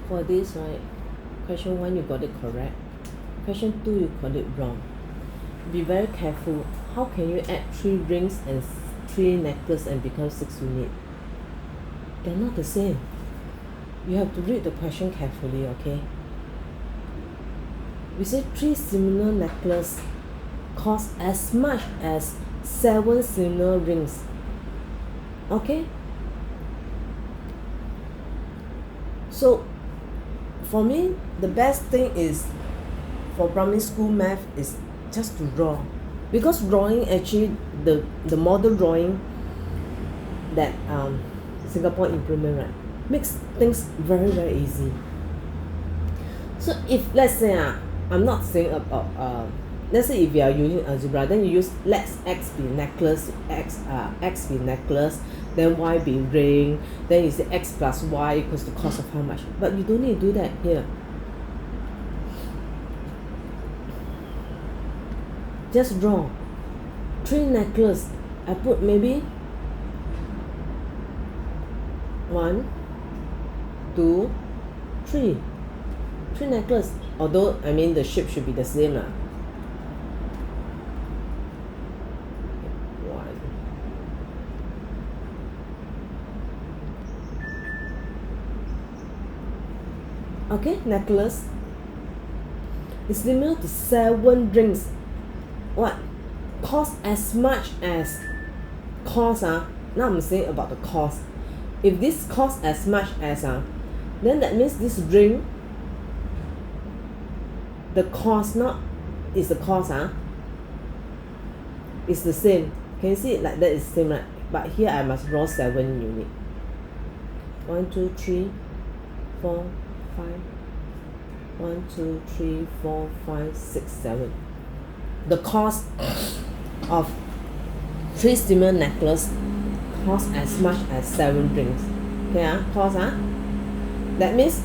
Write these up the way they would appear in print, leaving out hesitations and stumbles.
For this, right, question 1 you got it correct. Question 2 you got it wrong. Be very careful. How can you add 3 rings and 3 necklaces and become 6 units? They're not the same. You have to read the question carefully, okay? We say 3 similar necklaces cost as much as 7 similar rings. Okay? So for me, the best thing is for primary school math is just to draw, because drawing actually the model drawing that Singapore implement, right, makes things very easy. So if let's say I'm not saying about let's say if you are using algebra, then you use let x be necklace, x be necklace, then y be ring, then you say x plus y equals the cost of how much. But you don't need to do that here. Just draw 3 necklaces. I put maybe 1, 2, 3 necklaces. Although I mean the shape should be the same lah. 1. Okay, necklace is similar to 7 rings. What? Cost as much as cost. Now I'm saying about the cost. If this costs as much as then that means this ring, the cost not is the cost is the same. Can you see it like that is same, right? But here I must draw 7 units. 1, 2, 3, 4, 5. 1, 2, 3, 4, 5, 6, 7. The cost of 3 similar necklaces cost as much as 7 rings. Okay, cost that means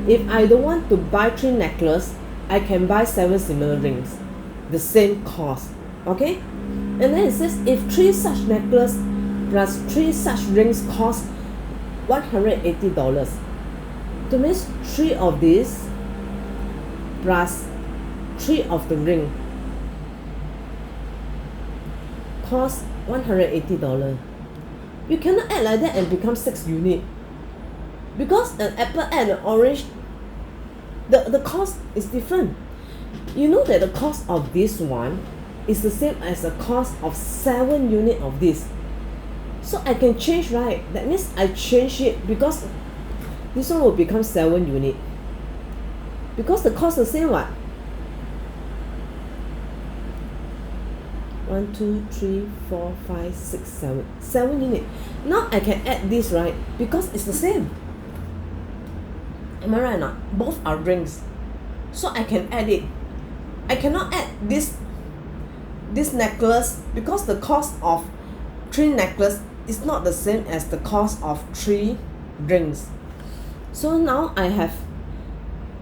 if I don't want to buy 3 necklaces, I can buy 7 similar rings, the same cost. Okay, and then it says if 3 such necklaces plus 3 such rings cost $180. That means 3 of these plus 3 of the ring cost $180. You cannot add like that and become 6 units, because an apple and an orange, the cost is different. You know that the cost of this one is the same as the cost of 7 units of this. So I can change, right? That means I change it, because this one will become 7 units, because the cost is the same. What? 1, 2, 3, 4, 5, 6, 7. 7 units. Now I can add this, right? Because it's the same. Am I right or not? Both are rings. So I can add it. I cannot add this necklace, because the cost of 3 necklaces is not the same as the cost of 3 rings. So now I have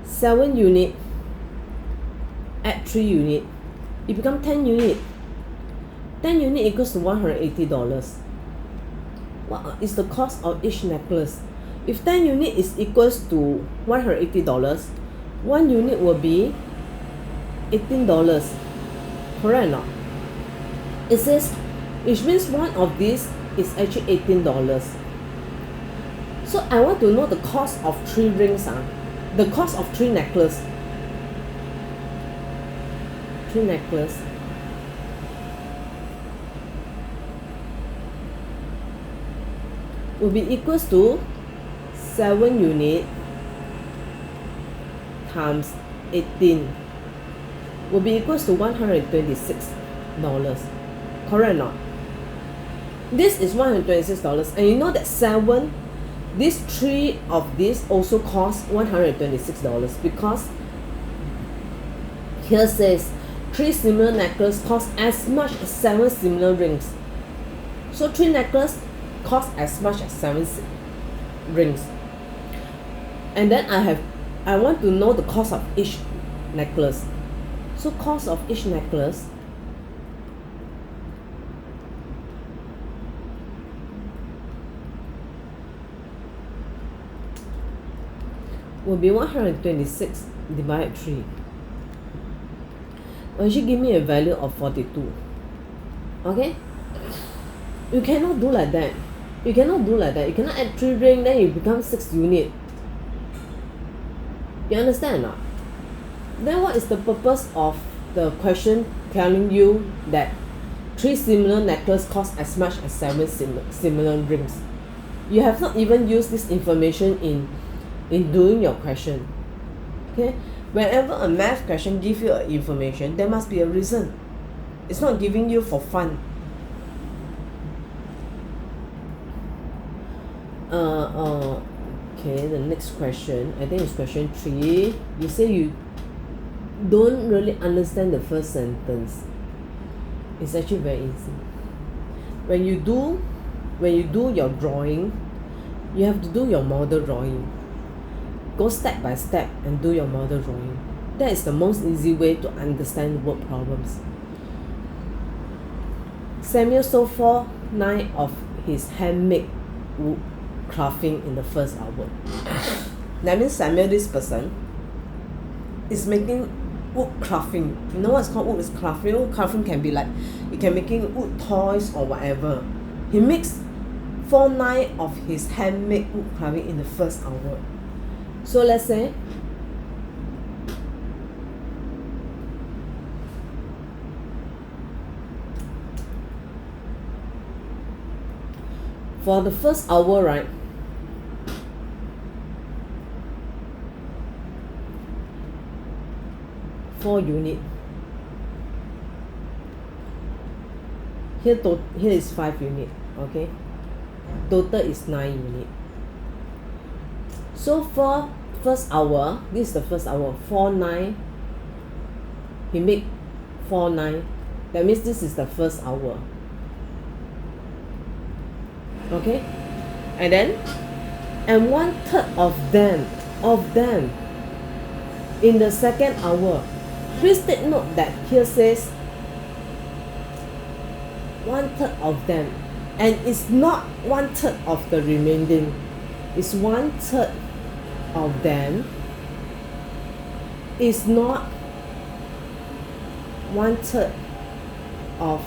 7 units, add 3 units, it becomes 10 units. 10 units equals to $180. What is the cost of each necklace? If 10 units is equals to $180, 1 unit will be $18. Correct or not? It says, which means one of these is actually $18. So I want to know the cost of 3 rings, the cost of 3 necklaces. 3 necklaces will be equals to 7 units times 18 will be equals to $126. Correct or not? This is $126, and you know that 7, these 3 of this also cost $126, because here says 3 similar necklaces cost as much as 7 similar rings. So 3 necklaces cost as much as 7 rings. And then I want to know the cost of each necklace. So cost of each necklace will be 126 divided by 3. Well, she give me a value of 42. Okay? You cannot do like that. You cannot do like that. You cannot add 3 rings, then it becomes 6 units. You understand or not? Then what is the purpose of the question telling you that 3 similar necklaces cost as much as 7 similar rings? You have not even used this information in doing your question. Okay? Whenever a math question gives you information, there must be a reason. It's not giving you for fun. Okay, the next question, I think it's question 3. You say you don't really understand the first sentence. It's actually very easy. When you do your drawing, you have to do your model drawing. Go step by step and do your model drawing. That is the most easy way to understand word problems. Samuel sold 4/9 of his handmade wood carving in the first hour. That means Samuel, this person, is making wood carving. You know what's called wood carving? Wood carving can be like, you can making wood toys or whatever. He makes 4/9 of his handmade wood carving in the first hour. So let's say for the first hour, right? Four unit. Here is 5 unit. Okay. Total is 9 unit. So for first hour, this is the first hour, 4/9. He make 4/9. That means this is the first hour. Okay, and then 1/3 of them in the second hour. Please take note that here says 1/3 of them, and it's not 1/3 of the remaining. It's 1/3 of them. It's not 1/3 of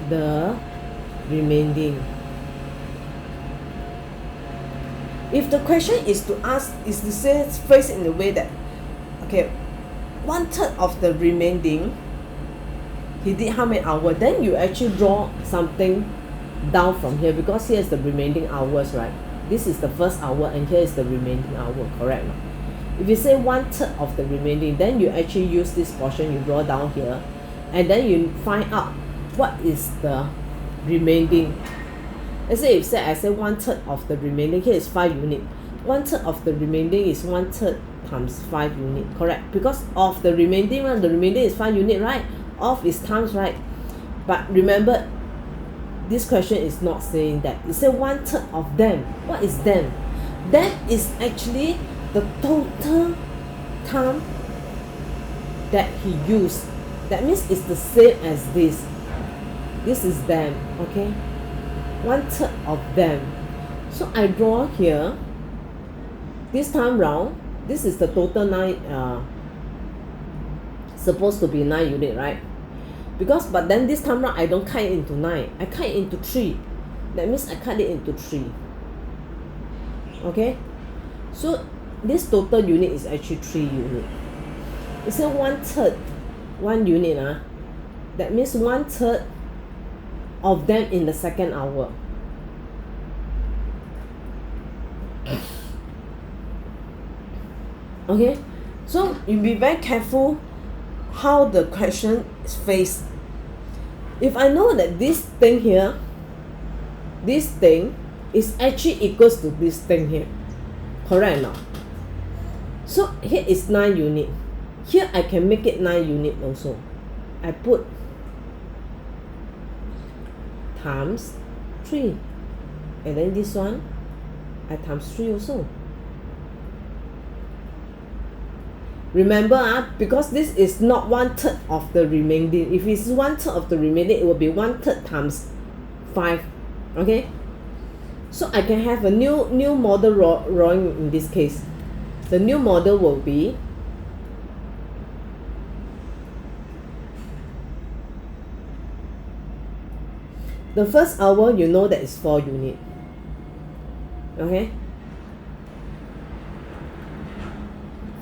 the remaining. If the question is to ask, is to say, phrase in a way that, okay, 1/3 of the remaining, he did how many hours? Then you actually draw something down from here, because here is the remaining hours, right? This is the first hour and here is the remaining hour, correct? If you say 1/3 of the remaining, then you actually use this portion, you draw down here, and then you find out what is the remaining. Let's say if I say 1/3 of the remaining, here is 5 unit. 1/3 of the remaining is 1/3 times 5 unit, correct? Because of the remaining one, the remaining is 5 unit, right? Of is times, right? But remember, this question is not saying that. It says 1/3 of them. What is them? That is actually the total time that he used. That means it's the same as this. This is them, okay? 1/3 of them. So I draw here. This time round, this is the total 9. Supposed to be 9 unit, right? Because but then this time round I don't cut it into 9. I cut it into 3. That means I cut it into 3. Okay? So this total unit is actually 3 unit. It's a 1/3, 1 unit. That means 1/3 of them in the second hour. Okay? So you be very careful how the question is phrased. If I know that this thing here, this thing is actually equals to this thing here, correct or not? So here is 9 unit. Here I can make it 9 unit also. I put times 3, and then this one I times 3 also. Remember, because this is not 1/3 of the remaining. If it's 1/3 of the remaining, it will be 1/3 times 5. Okay? So I can have a new model drawing in this case. The new model will be the first hour, you know that is 4 units. Okay?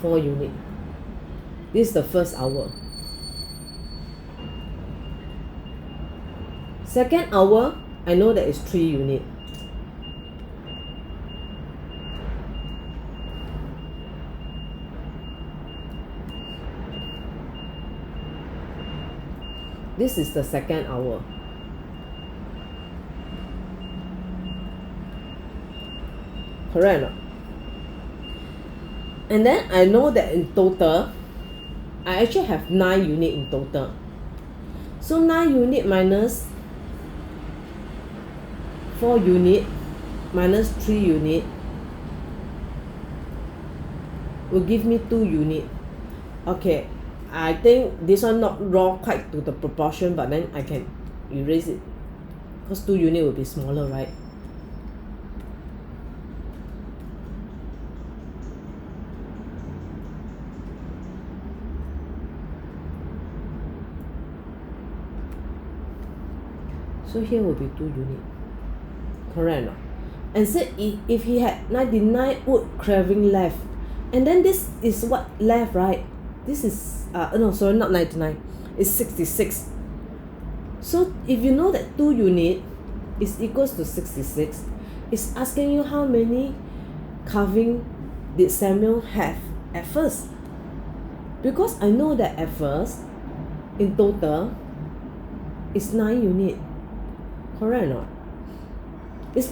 4 units. This is the first hour. Second hour, I know that is 3 units. This is the second hour. Correct or not? And then I know that in total, I actually have 9 units in total. So 9 units minus 4 units minus 3 units will give me 2 units. Okay, I think this one not draw quite to the proportion, but then I can erase it because 2 units will be smaller, right? So here will be 2 units. Correct or not? And so if he had 99 wood carving left, and then this is what left, right? This is no, sorry, not 99. It's 66. So if you know that 2 units is equals to 66, it's asking you how many carving did Samuel have at first. Because I know that at first, in total, it's 9 units. Correct or not? It's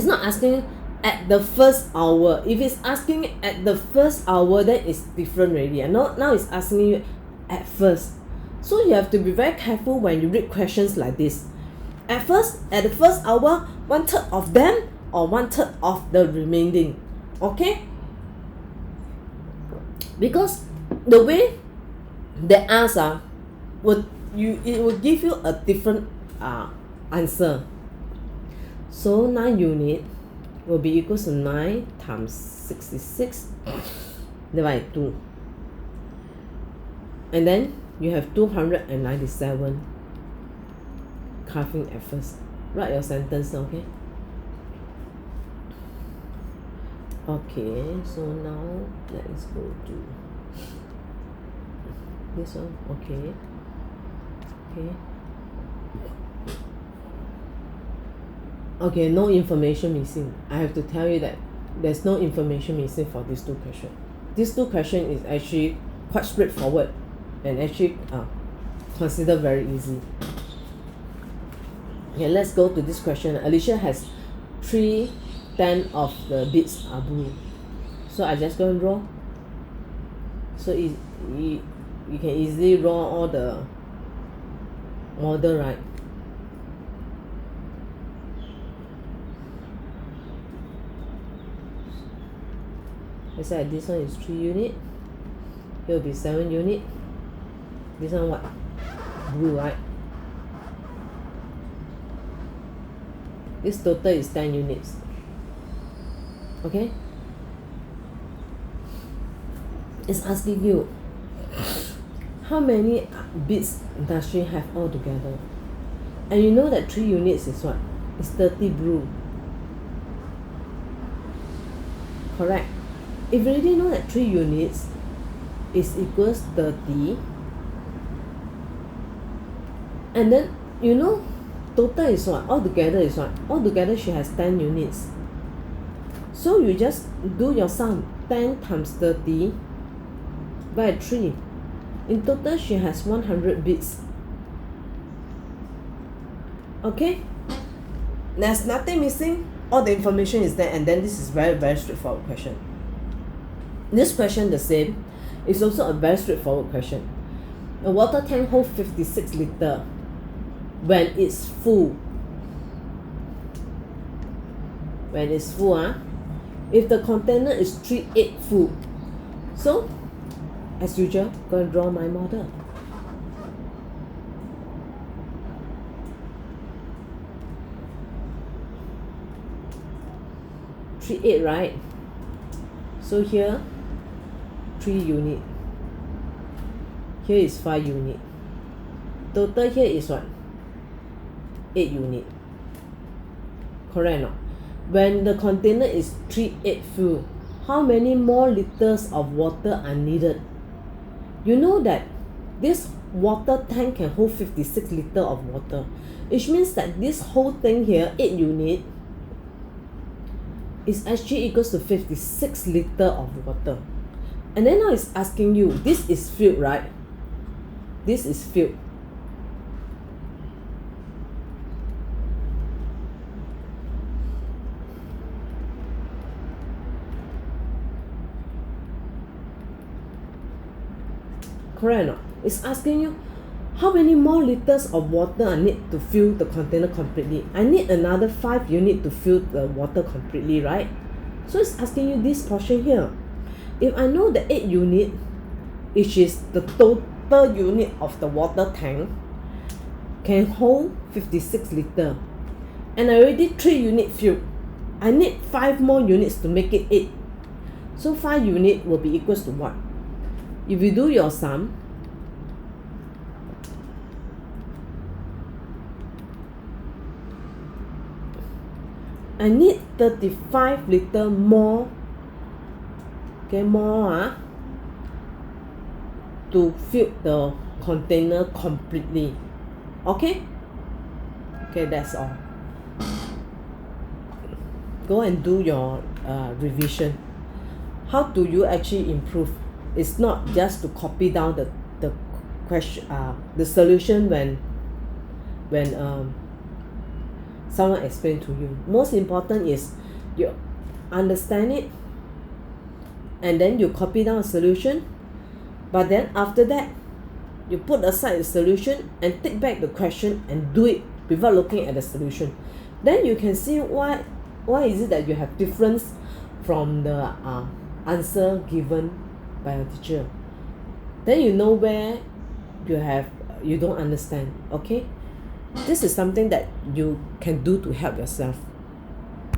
not asking at the first hour. If it's asking at the first hour, then it's different already. And now it's asking you at first. So you have to be very careful when you read questions like this. At the first hour, 1/3 of them or 1/3 of the remaining. Okay? Because the way they ask it will give you a different answer. So 9 units will be equals to 9 times 66 divided by 2. And then you have 297 carving at first. Write your sentence, okay? Okay, so now let's go to this one. Okay. Okay, no information missing. I have to tell you that there's no information missing for these 2 questions. These 2 questions is actually quite straightforward and actually considered very easy. Okay, let's go to this question. Alicia has 3/10 of the beads are blue. So I just go and draw. So you can easily draw all the model, right? I said this one is 3 units. Here will be 7 units. This one what? Blue, right? This total is 10 units. Okay? It's asking you how many beads does she have altogether? And you know that 3 units is what? It's 30 blue. Correct. If you already know that 3 units is equals 30, and then you know total is what? Altogether is what? Altogether she has 10 units. So you just do your sum. 10 times 30 by 3. In total she has 100 beads. Okay? There's nothing missing. All the information is there, and then this is very, very straightforward question. This question the same. It's also a very straightforward question. A water tank holds 56 liters when it's full. When it's full, if the container is 3/8 full. So, as usual, go and draw my model. 3/8, right? So here 3 unit, here is 5 unit, total here is what? 8 unit. Correct or not? When the container is 3/8 full, how many more liters of water are needed? You know that this water tank can hold 56 liters of water, which means that this whole thing here, 8 unit, is actually equals to 56 liters of water. And then now it's asking you, this is filled, right? This is filled. Correct or not? It's asking you how many more liters of water I need to fill the container completely. I need another 5 units to fill the water completely, right? So it's asking you this portion here. If I know the 8 unit, which is the total unit of the water tank, can hold 56 liters, and I already 3 units filled, I need 5 more units to make it 8. So 5 units will be equals to what? If you do your sum, I need 35 liters more, okay, more to fill the container completely. Okay? Okay, that's all. Go and do your revision. How do you actually improve? It's not just to copy down the question, the solution when someone explain to you. Most important is you understand it, and then you copy down a solution. But then after that, you put aside the solution and take back the question and do it without looking at the solution. Then you can see why is it that you have difference from the answer given by your teacher. Then you know where you don't understand. Okay, this is something that you can do to help yourself.